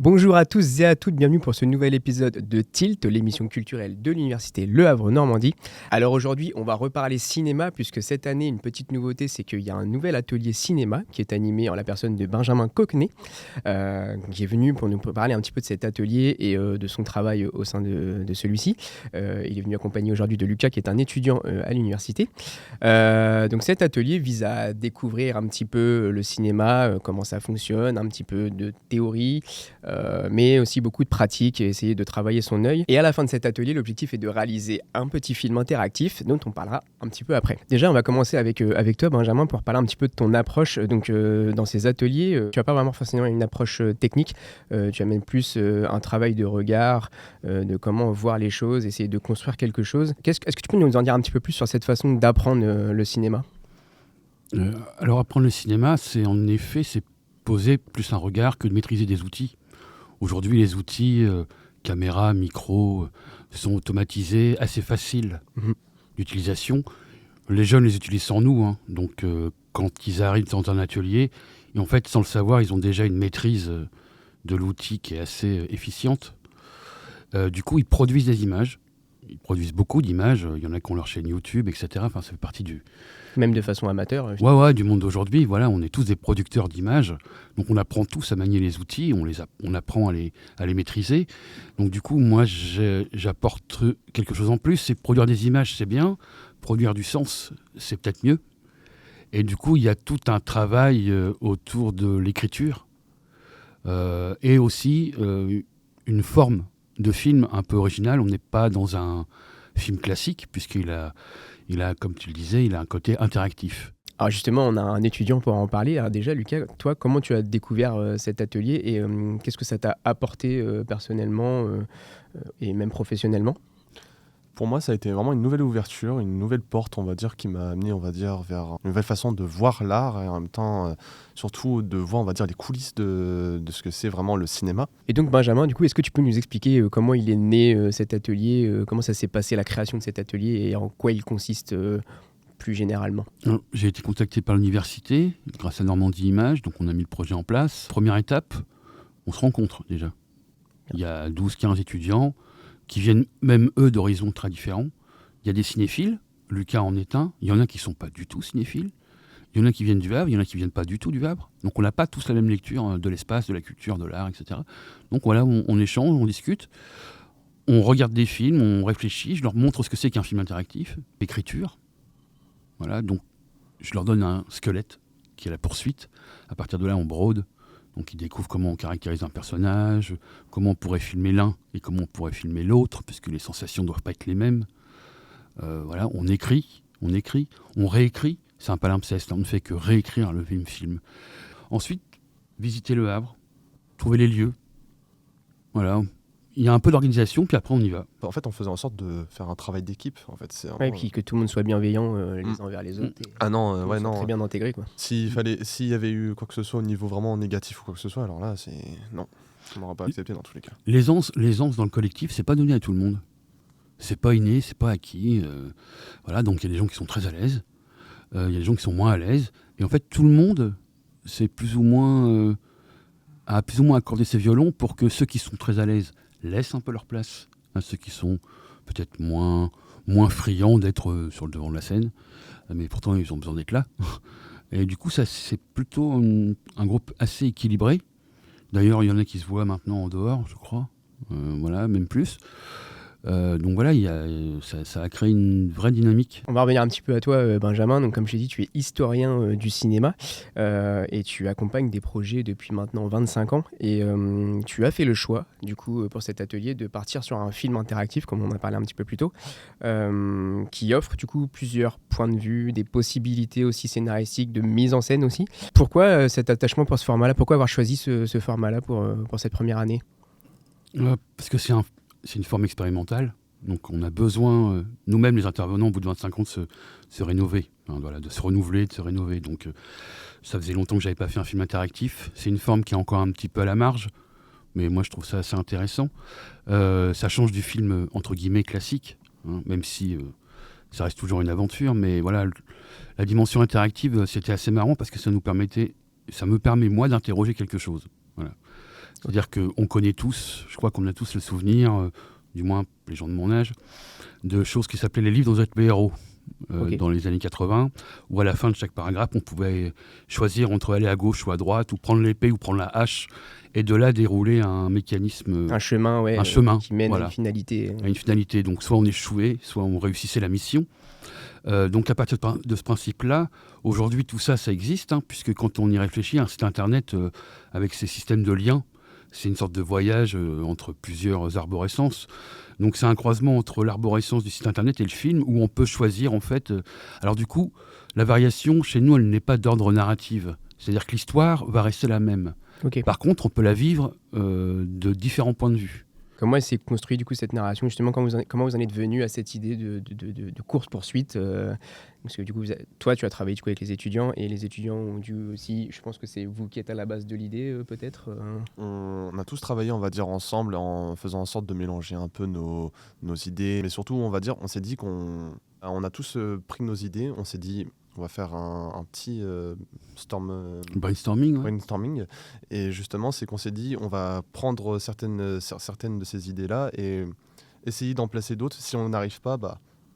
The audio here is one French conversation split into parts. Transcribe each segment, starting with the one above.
Bonjour à tous et à toutes, bienvenue pour ce nouvel épisode de Tilt, l'émission culturelle de l'Université Le Havre Normandie. Alors aujourd'hui, on va reparler cinéma puisque cette année, une petite nouveauté, c'est qu'il y a un nouvel atelier cinéma qui est animé en la personne de Benjamin Coquenet, qui est venu pour nous parler un petit peu de cet atelier et de son travail au sein de celui-ci. Il est venu accompagné aujourd'hui de Lucas qui est un étudiant à l'université. Donc cet atelier vise à découvrir un petit peu le cinéma, comment ça fonctionne, un petit peu de théorie, mais aussi beaucoup de pratique et essayer de travailler son œil. Et à la fin de cet atelier, l'objectif est de réaliser un petit film interactif dont on parlera un petit peu après. Déjà, on va commencer avec toi, Benjamin, pour parler un petit peu de ton approche. Donc, dans ces ateliers, tu n'as pas vraiment forcément une approche technique, tu amènes plus un travail de regard, de comment voir les choses, essayer de construire quelque chose. Est-ce que tu peux nous en dire un petit peu plus sur cette façon d'apprendre le cinéma ? Alors, apprendre le cinéma, c'est poser plus un regard que de maîtriser des outils. Aujourd'hui, les outils, caméra, micro, sont automatisés, assez faciles d'utilisation. Les jeunes les utilisent sans nous, hein. Donc quand ils arrivent dans un atelier, et en fait, sans le savoir, ils ont déjà une maîtrise de l'outil qui est assez efficiente. Du coup, ils produisent des images. Ils produisent beaucoup d'images. Il y en a qui ont leur chaîne YouTube, etc. Enfin, ça fait partie du... Même de façon amateur. Ouais, du monde d'aujourd'hui. Voilà, on est tous des producteurs d'images. Donc, on apprend tous à manier les outils. On apprend à les maîtriser. Donc, du coup, moi, j'apporte quelque chose en plus. C'est produire des images, c'est bien. Produire du sens, c'est peut-être mieux. Et du coup, il y a tout un travail autour de l'écriture et aussi une forme de film un peu original. On n'est pas dans un film classique puisqu'il a, comme tu le disais, il a un côté interactif. Alors justement, on a un étudiant pour en parler. Alors déjà, Lucas, toi, comment tu as découvert cet atelier et qu'est-ce que ça t'a apporté personnellement et même professionnellement ? Pour moi, ça a été vraiment une nouvelle ouverture, une nouvelle porte, on va dire, qui m'a amené, on va dire, vers une nouvelle façon de voir l'art et en même temps, surtout de voir, on va dire, les coulisses de ce que c'est vraiment le cinéma. Et donc, Benjamin, du coup, est-ce que tu peux nous expliquer comment il est né cet atelier, comment ça s'est passé la création de cet atelier et en quoi il consiste plus généralement ? J'ai été contacté par l'université grâce à Normandie Images, donc on a mis le projet en place. Première étape, on se rencontre déjà. Il y a 12-15 étudiants qui viennent même eux d'horizons très différents. Il y a des cinéphiles, Lucas en est un. Il y en a qui ne sont pas du tout cinéphiles. Il y en a qui viennent du Havre, il y en a qui ne viennent pas du tout du Havre. Donc on n'a pas tous la même lecture de l'espace, de la culture, de l'art, etc. Donc voilà, on échange, on discute, on regarde des films, on réfléchit, je leur montre ce que c'est qu'un film interactif, l'écriture. Voilà, donc je leur donne un squelette qui est la poursuite. À partir de là, on brode. Donc ils découvrent comment on caractérise un personnage, comment on pourrait filmer l'un et comment on pourrait filmer l'autre, puisque les sensations ne doivent pas être les mêmes. Voilà, on écrit, on réécrit. C'est un palimpseste, on ne fait que réécrire le même film. Ensuite, visiter le Havre, trouver les lieux. Voilà, il y a un peu d'organisation, puis après on y va. En fait, on faisait en sorte de faire un travail d'équipe. En fait, c'est Et puis que tout le monde soit bienveillant les uns envers les autres. Très bien intégré, quoi. S'il y avait eu quoi que ce soit au niveau vraiment négatif ou quoi que ce soit, alors là, non, on n'aura pas accepté dans tous les cas. L'aisance dans le collectif, c'est pas donné à tout le monde. C'est pas inné, c'est pas acquis. Voilà, donc il y a des gens qui sont très à l'aise, il y a des gens qui sont moins à l'aise. Et en fait, tout le monde a plus ou moins accordé ses violons pour que ceux qui sont très à l'aise laissent un peu leur place à ceux qui sont peut-être moins friands d'être sur le devant de la scène. Mais pourtant, ils ont besoin d'être là. Et du coup, ça, c'est plutôt un groupe assez équilibré. D'ailleurs, il y en a qui se voient maintenant en dehors, je crois. Voilà, même plus. Donc voilà, ça a créé une vraie dynamique. On va revenir un petit peu à toi, Benjamin. Donc, comme je l'ai dit, tu es historien du cinéma et tu accompagnes des projets depuis maintenant 25 ans. Et tu as fait le choix, du coup, pour cet atelier, de partir sur un film interactif, comme on a parlé un petit peu plus tôt, qui offre du coup plusieurs points de vue, des possibilités aussi scénaristiques, de mise en scène aussi. Pourquoi cet attachement pour ce format-là ? Pourquoi avoir choisi ce format-là pour cette première année ? Parce que c'est une forme expérimentale, donc on a besoin, nous-mêmes les intervenants, au bout de 25 ans, de se rénover, voilà, de se renouveler, de se rénover. Donc ça faisait longtemps que je n'avais pas fait un film interactif. C'est une forme qui est encore un petit peu à la marge, mais moi je trouve ça assez intéressant. Ça change du film, entre guillemets, classique, même si ça reste toujours une aventure, mais voilà, la dimension interactive, c'était assez marrant parce que ça me permet, moi, d'interroger quelque chose. Voilà. C'est-à-dire qu'on connaît tous, je crois qu'on a tous le souvenir, du moins les gens de mon âge, de choses qui s'appelaient les livres dont vous êtes le héros. Dans les années 80, où à la fin de chaque paragraphe, on pouvait choisir entre aller à gauche ou à droite, ou prendre l'épée ou prendre la hache, et de là dérouler un mécanisme, un chemin, qui mène à une finalité. À une finalité. Donc soit on échouait, soit on réussissait la mission. Donc à partir de ce principe-là, aujourd'hui tout ça, ça existe, puisque quand on y réfléchit, un site internet avec ses systèmes de liens, c'est une sorte de voyage entre plusieurs arborescences. Donc c'est un croisement entre l'arborescence du site internet et le film où on peut choisir en fait. Alors du coup, la variation chez nous, elle n'est pas d'ordre narratif. C'est-à-dire que l'histoire va rester la même. Okay. Par contre, on peut la vivre de différents points de vue. Comment elle s'est construite du coup cette narration, justement, comment vous en êtes venu à cette idée de course-poursuite parce que du coup, toi tu as travaillé du coup avec les étudiants et les étudiants ont dû aussi, je pense que c'est vous qui êtes à la base de l'idée peut-être On a tous travaillé, on va dire, ensemble en faisant en sorte de mélanger un peu nos idées, mais surtout on va dire, on s'est dit on a tous pris nos idées, on s'est dit on va faire un petit brainstorming. Et justement, c'est qu'on s'est dit, on va prendre certaines de ces idées-là et essayer d'en placer d'autres. Si on n'arrive pas,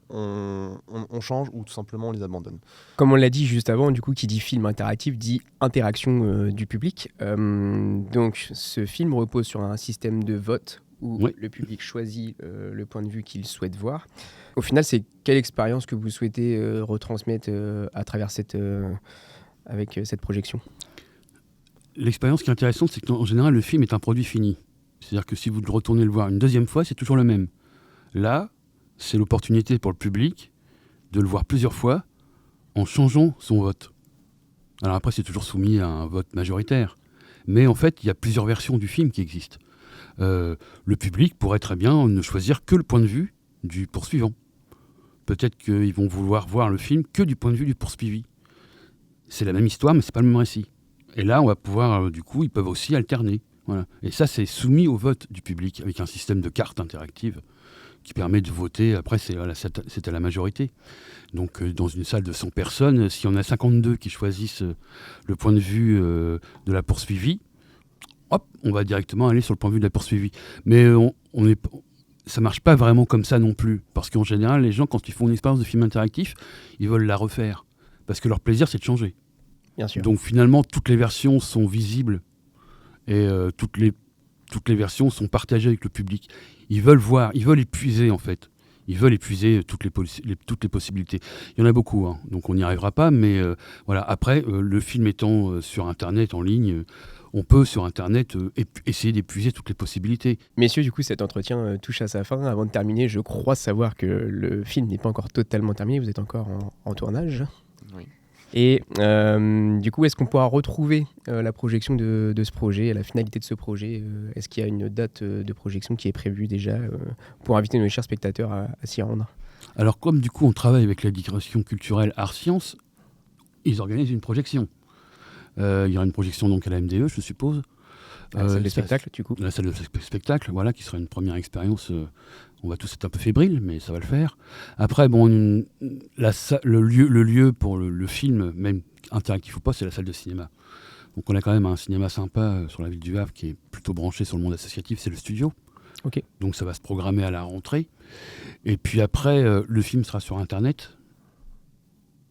on change ou tout simplement on les abandonne. Comme on l'a dit juste avant, du coup, qui dit film interactif dit interaction du public. Donc, ce film repose sur un système de vote où le public choisit le point de vue qu'il souhaite voir. Au final, c'est quelle expérience que vous souhaitez retransmettre à travers avec cette projection ? L'expérience qui est intéressante, c'est qu'en général, le film est un produit fini. C'est-à-dire que si vous retournez le voir une deuxième fois, c'est toujours le même. Là, c'est l'opportunité pour le public de le voir plusieurs fois en changeant son vote. Alors après, c'est toujours soumis à un vote majoritaire. Mais en fait, il y a plusieurs versions du film qui existent. Le public pourrait très bien ne choisir que le point de vue du poursuivant. Peut-être qu'ils vont vouloir voir le film que du point de vue du poursuivi. C'est la même histoire, mais c'est pas le même récit. Et là, on va pouvoir, du coup, ils peuvent aussi alterner. Voilà. Et ça, c'est soumis au vote du public, avec un système de cartes interactives qui permet de voter. Après, c'est à la majorité. Donc, dans une salle de 100 personnes, s'il y en a 52 qui choisissent le point de vue de la poursuivie, hop, on va directement aller sur le point de vue de la poursuivie. Mais ça marche pas vraiment comme ça non plus. Parce qu'en général, les gens, quand ils font une expérience de film interactif, ils veulent la refaire. Parce que leur plaisir, c'est de changer. Bien sûr. Donc finalement, toutes les versions sont visibles et toutes les versions sont partagées avec le public. Ils veulent voir, ils veulent épuiser en fait. Ils veulent épuiser toutes les possibilités. Il y en a beaucoup, donc on n'y arrivera pas. Mais voilà. Après, le film étant sur Internet, en ligne, on peut sur Internet essayer d'épuiser toutes les possibilités. Messieurs, du coup, cet entretien touche à sa fin. Avant de terminer, je crois savoir que le film n'est pas encore totalement terminé. Vous êtes encore en tournage. Oui. Et du coup, est-ce qu'on pourra retrouver la projection de ce projet, la finalité de ce projet Est-ce qu'il y a une date de projection qui est prévue déjà pour inviter nos chers spectateurs à s'y rendre ? Alors comme du coup on travaille avec la direction culturelle Art-Sciences, ils organisent une projection. Il y aura une projection donc à la MDE, je suppose. La salle de spectacle, du coup. La salle de spectacle, voilà, qui sera une première expérience. On va tous être un peu fébriles, mais ça va le faire. Après, bon, le lieu pour le film, même interactif ou pas, c'est la salle de cinéma. Donc on a quand même un cinéma sympa sur la ville du Havre qui est plutôt branché sur le monde associatif, c'est le studio. Okay. Donc ça va se programmer à la rentrée. Et puis après, le film sera sur Internet.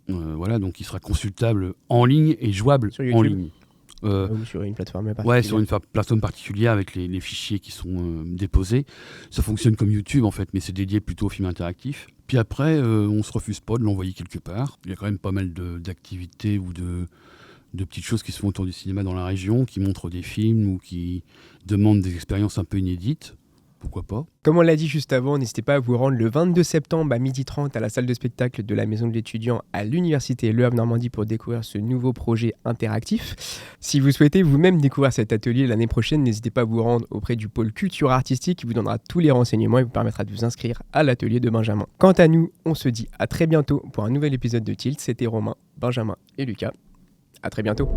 Voilà, donc il sera consultable en ligne et jouable en ligne. Ou sur une plateforme particulière. Ouais, sur une plateforme particulière avec les fichiers qui sont déposés. Ça fonctionne comme YouTube en fait, mais c'est dédié plutôt au film interactif. Puis après, on se refuse pas de l'envoyer quelque part. Il y a quand même pas mal d'activités ou de petites choses qui se font autour du cinéma dans la région, qui montrent des films ou qui demandent des expériences un peu inédites. Pourquoi pas ? Comme on l'a dit juste avant, n'hésitez pas à vous rendre le 22 septembre à 12h30 à la salle de spectacle de la Maison de l'étudiant à l'Université Le Havre Normandie pour découvrir ce nouveau projet interactif. Si vous souhaitez vous-même découvrir cet atelier l'année prochaine, n'hésitez pas à vous rendre auprès du pôle culture artistique qui vous donnera tous les renseignements et vous permettra de vous inscrire à l'atelier de Benjamin. Quant à nous, on se dit à très bientôt pour un nouvel épisode de Tilt. C'était Romain, Benjamin et Lucas. À très bientôt.